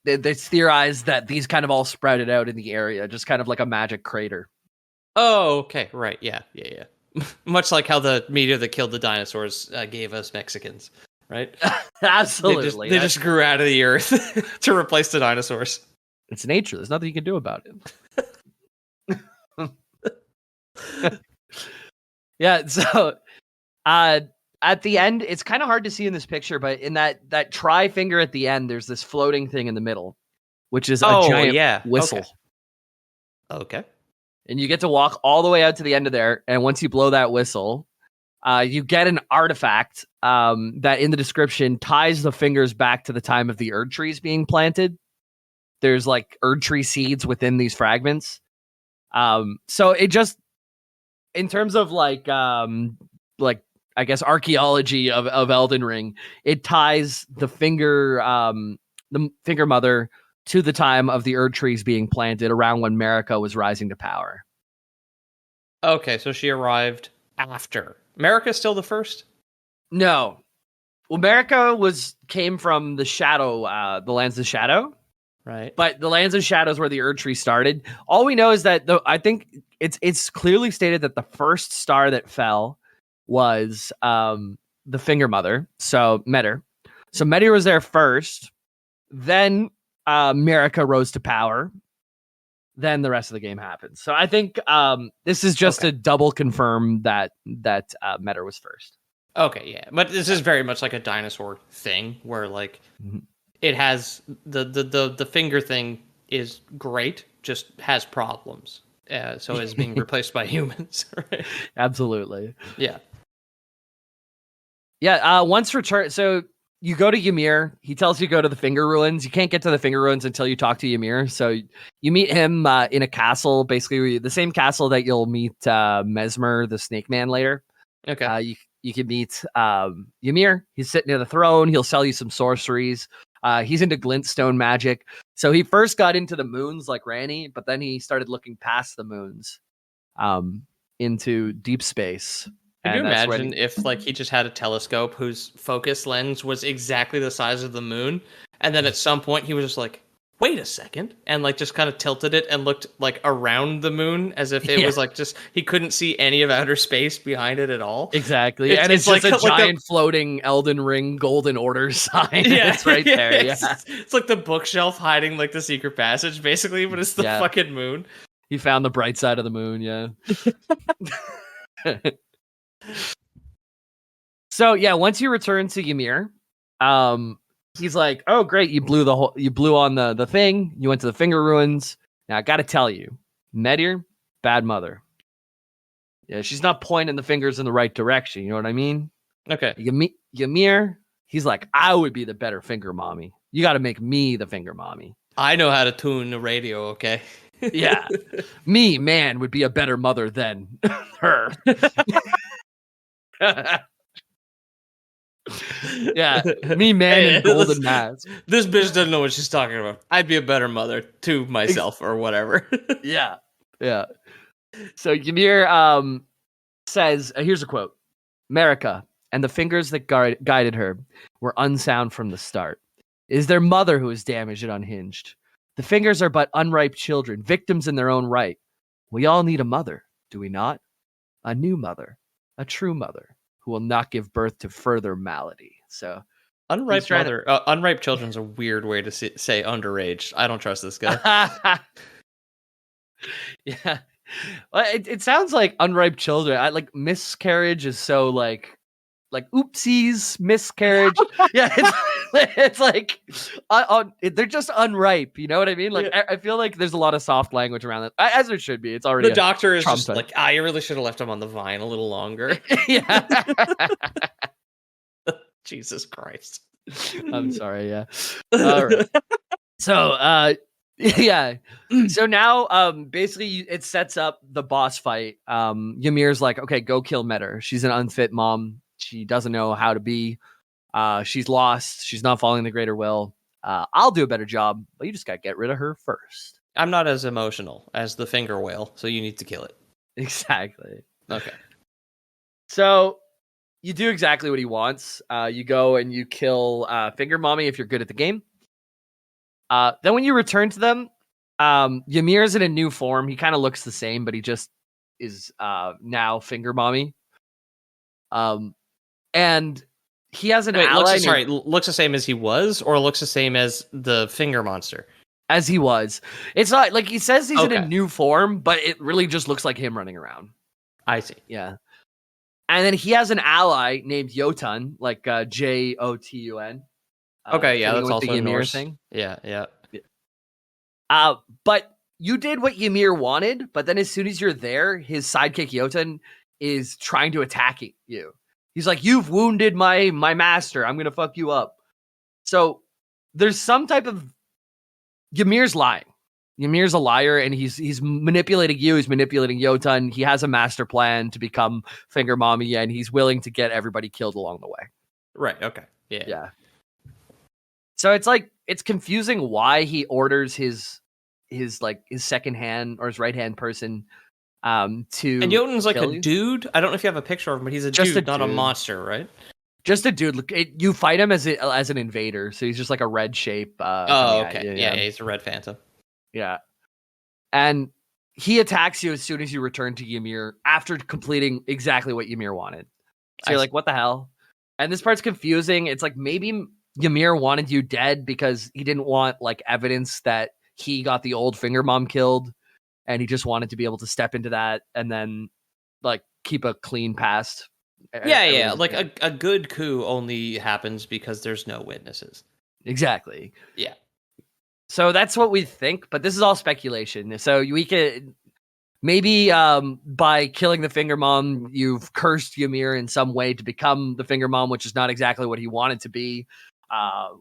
It's theorized that these kind of all sprouted out in the area, just kind of like a magic crater. Oh, okay. Right. Yeah. Much like how the meteor that killed the dinosaurs gave us Mexicans. Right? Absolutely. They just grew out of the earth to replace the dinosaurs. It's nature. There's nothing you can do about it. Yeah, so at the end, it's kind of hard to see in this picture, but in that tri-finger at the end, there's this floating thing in the middle, which is a giant whistle. Okay. And you get to walk all the way out to the end of there, and once you blow that whistle, you get an artifact that in the description ties the fingers back to the time of the Erdtrees being planted. There's like Erdtree seeds within these fragments. So it just, in terms of like I guess archaeology of Elden Ring, it ties the finger mother to the time of the Erdtrees being planted around when Marika was rising to power. Okay, so she arrived after. Marika's still the first? No. Well, Marika came from the Shadow, the Lands of Shadow. Right. But the Lands of Shadow is where the Erdtree started. All we know is that I think it's clearly stated that the first star that fell was the Finger Mother, so Metyr. So Metyr was there first. Then Marika rose to power. Then the rest of the game happens. So I think this is just to double confirm that Metyr was first. Okay, yeah. But this is very much like a dinosaur thing where like it has the finger thing is great, just has problems. So it's being replaced by humans. Right? Absolutely. Yeah. Yeah. Once return, so you go to Ymir. He tells you to go to the Finger Ruins. You can't get to the Finger Ruins until you talk to Ymir. So you meet him in a castle, basically the same castle that you'll meet Mesmer, the Snake Man, later. Okay. You can meet Ymir. He's sitting near the throne. He'll sell you some sorceries. He's into glintstone magic. So he first got into the moons like Ranny, but then he started looking past the moons into deep space. Could you imagine if like he just had a telescope whose focus lens was exactly the size of the moon, and then at some point he was just like, wait a second, and like just kind of tilted it and looked like around the moon as if it was like just he couldn't see any of outer space behind it at all. Exactly. And it's just like a giant floating Elden Ring Golden Order sign. Yeah, it's right there. Yeah. It's like the bookshelf hiding like the secret passage, basically, but it's the fucking moon. He found the bright side of the moon, yeah. So yeah, once you return to Ymir, he's like, "Oh, great! You blew on the thing. You went to the Finger Ruins. Now I got to tell you, Metyr, bad mother. Yeah, she's not pointing the fingers in the right direction. You know what I mean? Okay. Ymir, he's like, I would be the better finger mommy. You got to make me the finger mommy. I know how to tune the radio. Okay. Yeah, me, man, would be a better mother than her." Yeah, me, man, in golden mask. This bitch doesn't know what she's talking about. I'd be a better mother to myself or whatever. Yeah. So Ymir says, here's a quote: "Marika and the fingers that guided her were unsound from the start. It is their mother who is damaged and unhinged. The fingers are but unripe children, victims in their own right. We all need a mother, do we not? A new mother, a true mother, who will not give birth to further malady." So unripe mother, unripe children's a weird way to say underage. I don't trust this guy. Yeah, well, it sounds like unripe children. I like miscarriage is so like oopsies, miscarriage. Yeah, it's like they're just unripe. You know what I mean? Like I feel like there's a lot of soft language around it, as there should be. It's already the doctor is just like, you really should have left him on the vine a little longer. Yeah. Jesus Christ. I'm sorry. Yeah. All right. So yeah. So now basically it sets up the boss fight. Ymir's like, okay, go kill Metyr. She's an unfit mom. She doesn't know how to be. She's lost. She's not following the greater will. I'll do a better job, but you just got to get rid of her first. I'm not as emotional as the finger whale, so you need to kill it. Exactly. Okay. So you do exactly what he wants. You go and you kill Finger Mommy if you're good at the game. Then when you return to them, Ymir's in a new form. He kind of looks the same, but he just is now Finger Mommy. And he has an ally. Looks the same as he was, or looks the same as the finger monster? As he was. It's not like he says he's in a new form, but it really just looks like him running around. I see. Yeah. And then he has an ally named Jotun, like Jotun. Okay, yeah, that's also the Ymir Norse thing. Yeah. But you did what Ymir wanted, but then as soon as you're there, his sidekick Jotun is trying to attack you. He's like, "You've wounded my master. I'm gonna fuck you up." So there's some type of Ymir's lying. Ymir's a liar, and he's manipulating you. He's manipulating Jotun. He has a master plan to become Finger Mommy, and he's willing to get everybody killed along the way. Right. Okay. Yeah. So it's like it's confusing why he orders his second hand or his right hand person to. And Jotun's like a dude. I don't know if you have a picture of him, but he's just dude, not a monster, right? Just a dude. You fight him as an invader, so he's just like a red shape. Okay. Yeah, he's a red phantom. Yeah. And he attacks you as soon as you return to Ymir after completing exactly what Ymir wanted. So you're like, what the hell? And this part's confusing. It's like maybe Ymir wanted you dead because he didn't want like evidence that he got the old finger mom killed, and he just wanted to be able to step into that and then like keep a clean past. Yeah. Like a good coup only happens because there's no witnesses. Exactly. Yeah. So that's what we think, but this is all speculation. So we could maybe by killing the Finger Mom, you've cursed Ymir in some way to become the Finger Mom, which is not exactly what he wanted to be.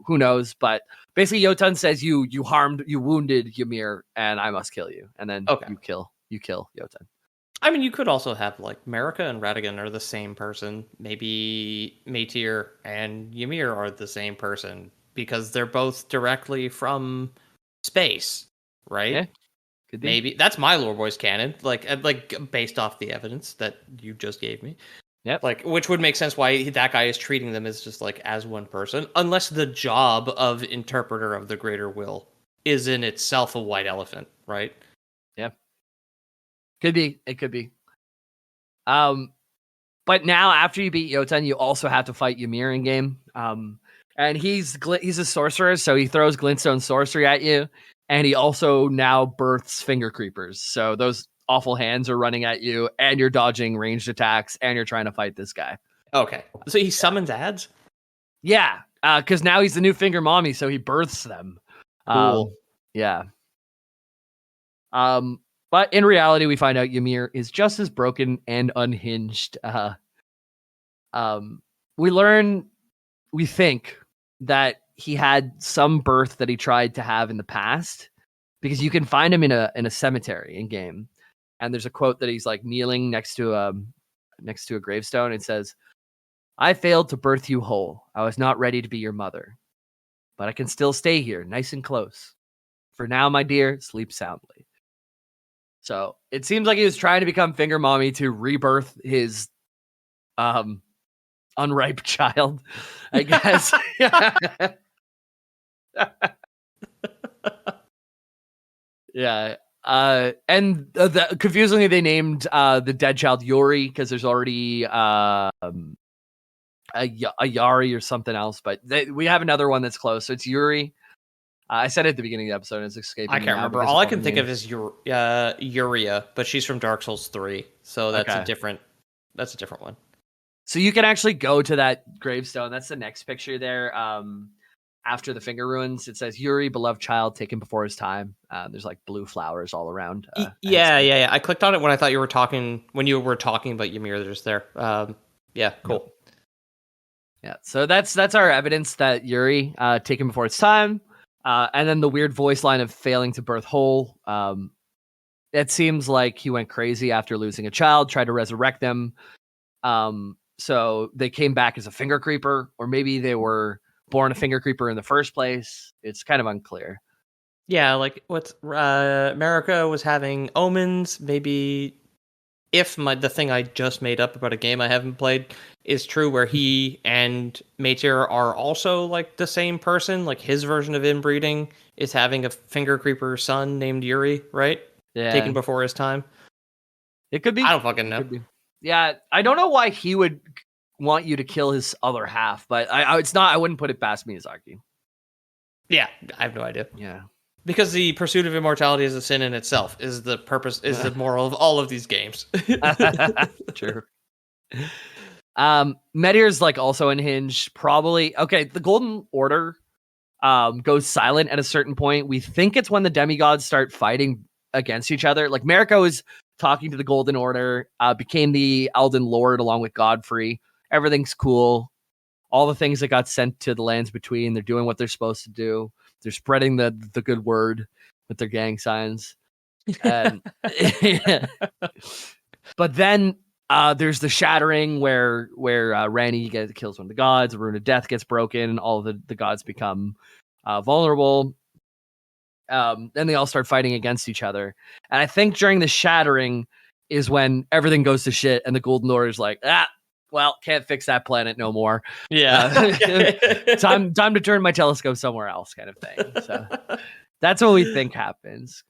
Who knows? But basically, Jotun says you wounded Ymir, and I must kill you. And then you kill Jotun. I mean, you could also have like Marika and Radigan are the same person. Maybe Metyr and Ymir are the same person because they're both directly from space, right? Yeah, could be. Maybe that's my lore boys canon, like based off the evidence that you just gave me. Yep. Like, which would make sense why that guy is treating them as just like as one person, unless the job of interpreter of the greater will is in itself a white elephant, right? Yeah. Could be. It could be. But now after you beat Jotun, you also have to fight Ymir in game. And he's a sorcerer, so he throws glintstone sorcery at you, and he also now births finger creepers. So those awful hands are running at you, and you're dodging ranged attacks, and you're trying to fight this guy. Okay, so he summons ads. Yeah, because now he's the new finger mommy, so he births them. Cool. Yeah. But in reality, we find out Ymir is just as broken and unhinged. We think that he had some birth that he tried to have in the past, because you can find him in a cemetery in game, and there's a quote that he's like kneeling next to a gravestone. It says, "I failed to birth you whole. I was not ready to be your mother, but I can still stay here, nice and close. For now, my dear, sleep soundly." So it seems like he was trying to become finger mommy to rebirth his unripe child, I guess. Yeah. And confusingly, they named the dead child Yuri because there's already a Yari or something else, but we have another one that's close. So it's Yuri. I said it at the beginning of the episode. It's escaping. I can't remember. All I can think of is Yuria, but she's from Dark Souls 3, so that's a different one. So you can actually go to that gravestone. That's the next picture there. After the finger ruins, it says Yuri, beloved child, taken before his time. There's like blue flowers all around. Yeah. I clicked on it when I thought you were talking about Ymir. There's there. Yeah, cool. Yeah, so that's our evidence that Yuri taken before its time. And then the weird voice line of failing to birth whole. It seems like he went crazy after losing a child, tried to resurrect them. So they came back as a finger creeper, or maybe they were born a finger creeper in the first place. It's kind of unclear. Yeah, like what's Marika was having omens. Maybe if the thing I just made up about a game I haven't played is true, where he and Metyr are also like the same person, like his version of inbreeding is having a finger creeper son named Yuri, right? Yeah. Taken before his time. It could be. I don't fucking know. Yeah, I don't know why he would want you to kill his other half, but I wouldn't put it past Miyazaki. Yeah, I have no idea. Yeah. Because the pursuit of immortality is a sin in itself, is the purpose, is the moral of all of these games. True. Metyr's like also unhinged, probably. Okay, the Golden Order goes silent at a certain point. We think it's when the demigods start fighting against each other. Like Marika is talking to the Golden Order, became the Elden Lord along with Godfrey. Everything's cool. All the things that got sent to the lands between, they're doing what they're supposed to do. They're spreading the good word with their gang signs. And, but then there's the shattering where Ranni kills one of the gods, the rune of death gets broken, all of the gods become vulnerable. Then they all start fighting against each other. And I think during the shattering is when everything goes to shit and the Golden Order is like, well, can't fix that planet no more. Yeah. Time to turn my telescope somewhere else, kind of thing. So that's what we think happens.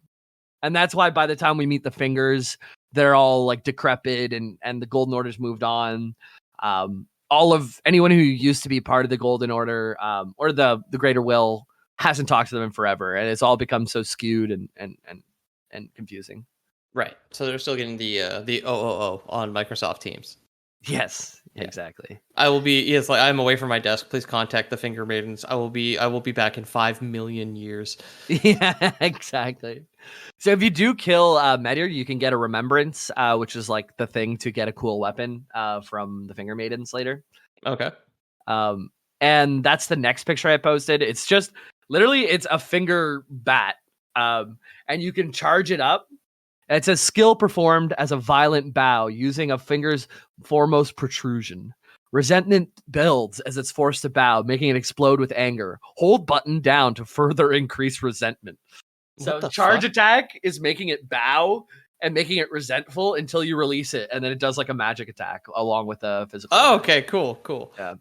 And that's why by the time we meet the fingers, they're all like decrepit and the Golden Order's moved on. All of anyone who used to be part of the Golden Order or the Greater Will hasn't talked to them in forever, and it's all become so skewed and confusing. Right. So they're still getting the OOO on Microsoft Teams. Yes, exactly. I will be. Yes, like I'm away from my desk. Please contact the Finger Maidens. I will be back in 5 million years. Yeah, exactly. So if you do kill Metyr, you can get a remembrance, which is like the thing to get a cool weapon from the Finger Maidens later. Okay. And that's the next picture I posted. It's just literally it's a finger bat, and you can charge it up. It says skill performed as a violent bow using a finger's foremost protrusion. Resentment builds as it's forced to bow, making it explode with anger. Hold button down to further increase resentment. So charge attack is making it bow and making it resentful until you release it, and then it does like a magic attack along with a physical. Oh, okay, cool. Yeah.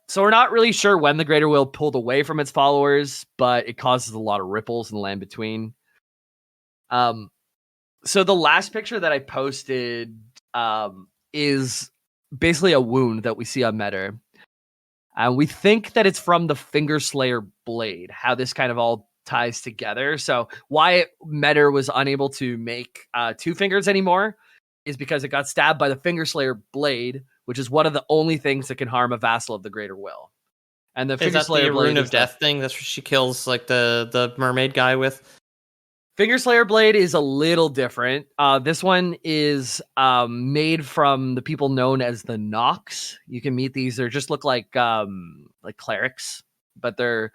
So we're not really sure when the Greater Will pulled away from its followers, but it causes a lot of ripples in the land between. So the last picture that I posted is basically a wound that we see on Metyr. We think that it's from the Finger Slayer blade, how this kind of all ties together. So why Metyr was unable to make two fingers anymore is because it got stabbed by the Finger Slayer blade, which is one of the only things that can harm a vassal of the Greater Will. And the Finger Slayer Rune of Death thing? That's what she kills like the mermaid guy with. Finger Slayer blade is a little different. This one is made from the people known as the Nox. You can meet these. They just look like clerics, but they're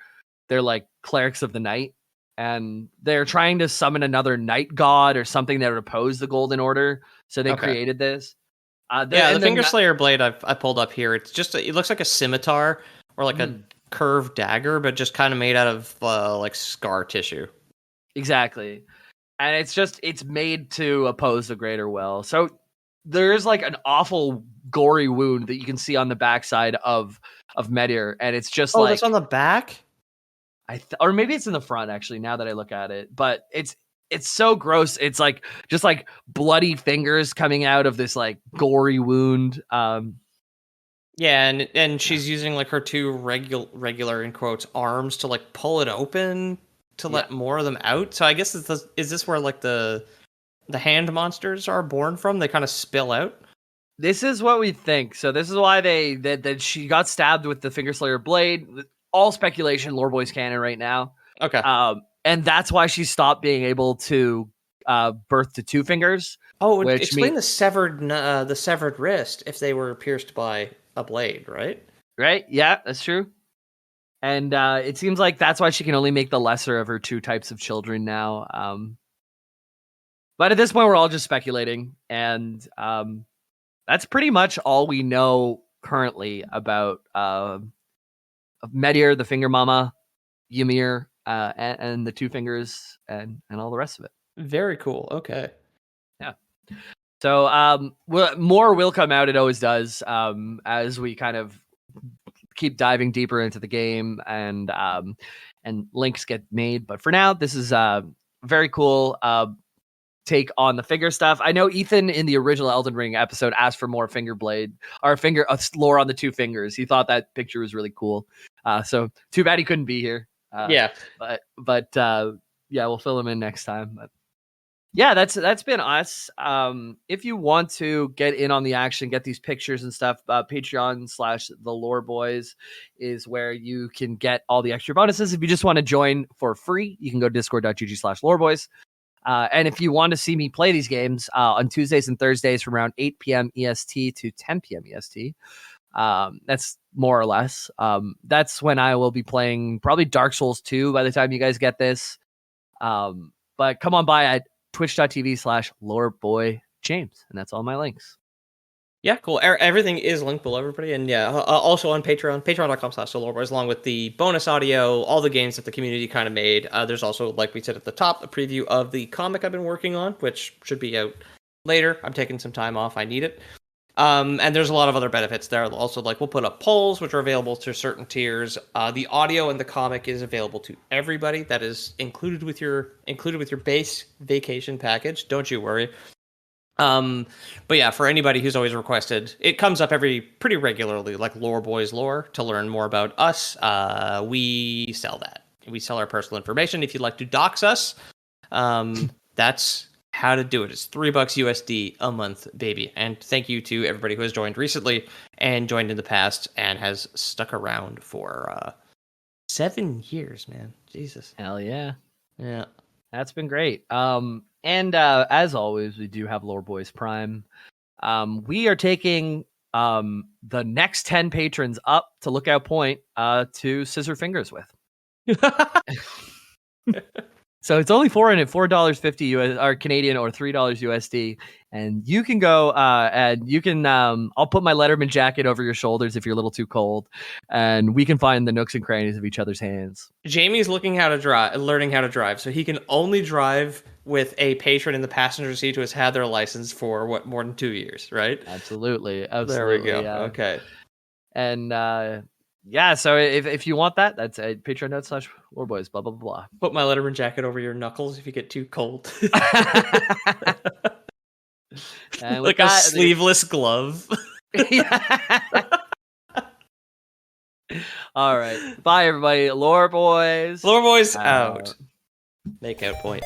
like clerics of the night, and they're trying to summon another night god or something that would oppose the Golden Order. So they created this. The Finger Slayer blade I pulled up here. It's just it looks like a scimitar or like a curved dagger, but just kind of made out of like scar tissue. Exactly. And it's made to oppose the Greater Will. So there's like an awful gory wound that you can see on the backside of Metyr, and it's just like that's on the back? Or maybe it's in the front actually, now that I look at it. But it's so gross. It's like just like bloody fingers coming out of this like gory wound. Yeah, and she's using like her two regular in quotes arms to like pull it open to let more of them out. So I guess is this where like the hand monsters are born from? They kind of spill out. This is what we think. So this is why that she got stabbed with the Finger Slayer blade. All speculation, Lore Boys canon right now. Okay. And that's why she stopped being able to birth to two fingers. Oh, explain the severed wrist if they were pierced by a blade, right? Right. Yeah, that's true. And it seems like that's why she can only make the lesser of her two types of children now. But at this point, we're all just speculating. And that's pretty much all we know currently about Metyr, the Finger Mama, Ymir, and the Two Fingers, and all the rest of it. Very cool. Okay. Yeah. So more will come out. It always does as we kind of keep diving deeper into the game and links get made. But for now, this is very cool take on the finger stuff. I know Ethan in the original Elden Ring episode asked for more finger blade or lore on the two fingers. He thought that picture was really cool. So too bad he couldn't be here. But we'll fill him in next time. But yeah, that's been us. If you want to get in on the action, get these pictures and stuff, Patreon/the Lore Boys is where you can get all the extra bonuses. If you just want to join for free, you can go to discord.gg/loreboys. And if you want to see me play these games on Tuesdays and Thursdays from around 8 p.m. EST to 10 p.m. EST, that's more or less. That's when I will be playing probably Dark Souls 2 by the time you guys get this. But come on by at twitch.tv/loreboyjames, and that's all my links. Yeah, cool. Everything is linked below, everybody. And yeah, also on Patreon, patreon.com/loreboys, along with the bonus audio, all the games that the community kind of made. There's also, like we said at the top, a preview of the comic I've been working on, which should be out later. I'm taking some time off. I need it. And there's a lot of other benefits there. Also, like we'll put up polls, which are available to certain tiers. The audio and the comic is available to everybody. That is included with your base vacation package. Don't you worry. But yeah, for anybody who's always requested, it comes up pretty regularly, like Lore Boys Lore, to learn more about us. We sell that. We sell our personal information. If you'd like to dox us, that's how to do it. It's $3 USD a month, baby. And thank you to everybody who has joined recently and joined in the past and has stuck around for 7 years, man. Jesus. Hell yeah. Yeah. That's been great. And as always, we do have Lore Boys Prime. We are taking the next 10 patrons up to Lookout Point to scissor fingers with. So it's only $4.50 US or Canadian or $3 USD, and you can go and you can. I'll put my Letterman jacket over your shoulders if you're a little too cold, and we can find the nooks and crannies of each other's hands. Jamie's learning how to drive, so he can only drive with a patron in the passenger seat who has had their license for more than 2 years, right? Absolutely. There we go. Yeah. Okay. And yeah, so if you want that, that's at patreon.com/warboys, blah, blah, blah. Put my Letterman jacket over your knuckles if you get too cold. And like a sleeveless glove. All right. Bye, everybody. Lore Boys. Lore Boys out. Make out point.